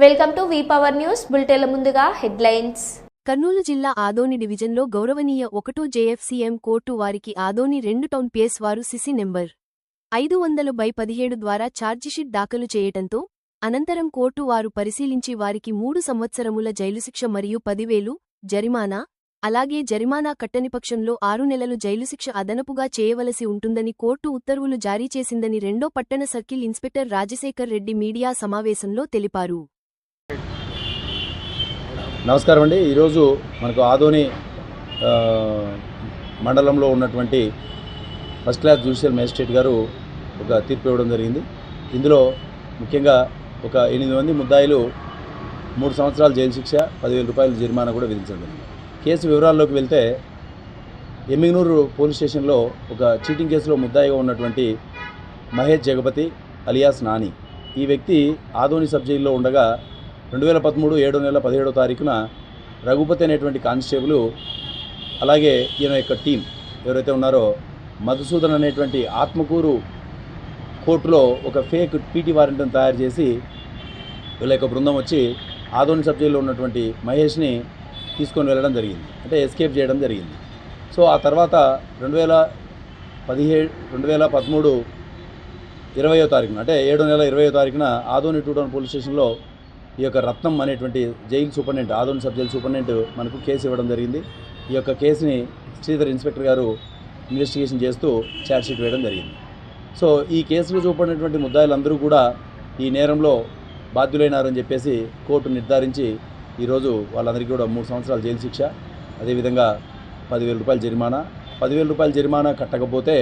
Welcome to V Power News బులెటిన్ల ముందుగా headlines. Kurnool జిల్లా ఆదోని డివిజన్లో గౌరవనీయ 1 జేఎఫ్సీఎం కోర్టు వారికి ఆదోని 2 టౌన్ పిఎస్ వారు సిసి నెంబర్ 500/17 ద్వారా ఛార్జిషీట్ దాఖలు చేయటంతో అనంతరం కోర్టు వారు పరిశీలించి వారికి 3 సంవత్సరముల జైలు శిక్ష మరియు 10,000 జరిమానా, అలాగే జరిమానా కట్టని పక్షంలో 6 నెలలు జైలు శిక్ష అదనపుగా చేయవలసి ఉంటుందని కోర్టు ఉత్తర్వులు జారీ చేసిందని 2వ పట్టణ circle inspector Rajasekhar Reddy media సమావేశంలో తెలిపారు. నమస్కారం అండి. ఈరోజు మనకు ఆదోని మండలంలో ఉన్నటువంటి ఫస్ట్ క్లాస్ జ్యుడిషియల్ మేజిస్ట్రేట్ గారు ఒక తీర్పు ఇవ్వడం జరిగింది. ఇందులో ముఖ్యంగా ఒక 8 మంది ముద్దాయిలు 3 సంవత్సరాల జైలు శిక్ష, 10,000 రూపాయల జరిమానా కూడా విధించడం జరిగింది. కేసు వివరాల్లోకి వెళ్తే ఎమ్మిగనూరు పోలీస్ స్టేషన్లో ఒక చీటింగ్ కేసులో ముద్దాయిగా ఉన్నటువంటి మహేష్ జగపతి అలియాస్ నాని, ఈ వ్యక్తి ఆదోని సబ్ జైల్లో ఉండగా 2013 7 నెల 17వ తారీఖున రఘుపతి అనేటువంటి కానిస్టేబుల్, అలాగే ఈయన యొక్క టీం ఎవరైతే ఉన్నారో మధుసూదన్ అనేటువంటి ఆత్మకూరు కోర్టులో ఒక ఫేక్ పీటీ వారెంట్ని తయారు చేసి వీళ్ళ యొక్క బృందం వచ్చి ఆదోని సబ్ జైల్లో ఉన్నటువంటి మహేష్ని తీసుకొని వెళ్ళడం జరిగింది, అంటే ఎస్కేప్ చేయడం జరిగింది. సో ఆ తర్వాత 2013 20వ తారీఖున, అంటే 7 నెల 20వ తారీఖున ఆదోని 2 టౌన్ పోలీస్ స్టేషన్లో ఈ యొక్క రత్నం అనేటువంటి jail superintendent, Adoni sub jail superintendent మనకు కేసు ఇవ్వడం జరిగింది. ఈ యొక్క కేసుని శ్రీధర్ ఇన్స్పెక్టర్ గారు ఇన్వెస్టిగేషన్ చేస్తూ ఛార్జ్షీట్ వేయడం జరిగింది. సో ఈ కేసులో చూపడినటువంటి ముద్దాయిలందరూ కూడా ఈ నేరంలో బాధ్యులైనారని చెప్పేసి కోర్టు నిర్ధారించి ఈరోజు వాళ్ళందరికీ కూడా 3 సంవత్సరాల జైలు శిక్ష, అదేవిధంగా 10,000 రూపాయల జరిమానా, 10,000 రూపాయల జరిమానా కట్టకపోతే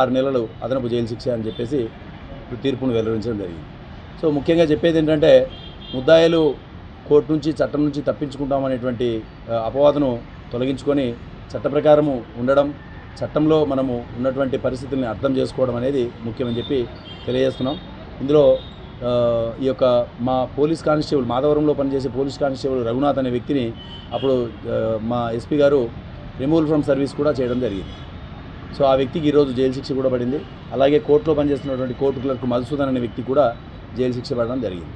6 నెలలు అదనపు జైలు శిక్ష అని చెప్పేసి తీర్పును వెల్లడించడం జరిగింది. సో ముఖ్యంగా చెప్పేది ఏంటంటే, ముద్దాయిలు కోర్టు నుంచి చట్టం నుంచి తప్పించుకుంటామనేటువంటి అపవాదును తొలగించుకొని చట్ట ప్రకారము ఉండడం, చట్టంలో మనము ఉన్నటువంటి పరిస్థితుల్ని అర్థం చేసుకోవడం అనేది ముఖ్యమని చెప్పి తెలియజేస్తున్నాం. ఇందులో ఈ యొక్క మా పోలీస్ కానిస్టేబుల్, మాధవరంలో పనిచేసే పోలీస్ కానిస్టేబుల్ రఘునాథ్ అనే వ్యక్తిని అప్పుడు మా ఎస్పీ గారు రిమూవల్ ఫ్రమ్ సర్వీస్ కూడా చేయడం జరిగింది. సో ఆ వ్యక్తికి ఈరోజు జైలు శిక్ష కూడా పడింది. అలాగే కోర్టులో పనిచేస్తున్నటువంటి కోర్టు క్లర్క్ మధుసూదన్ అనే వ్యక్తి కూడా జైలు శిక్ష పడడం జరిగింది.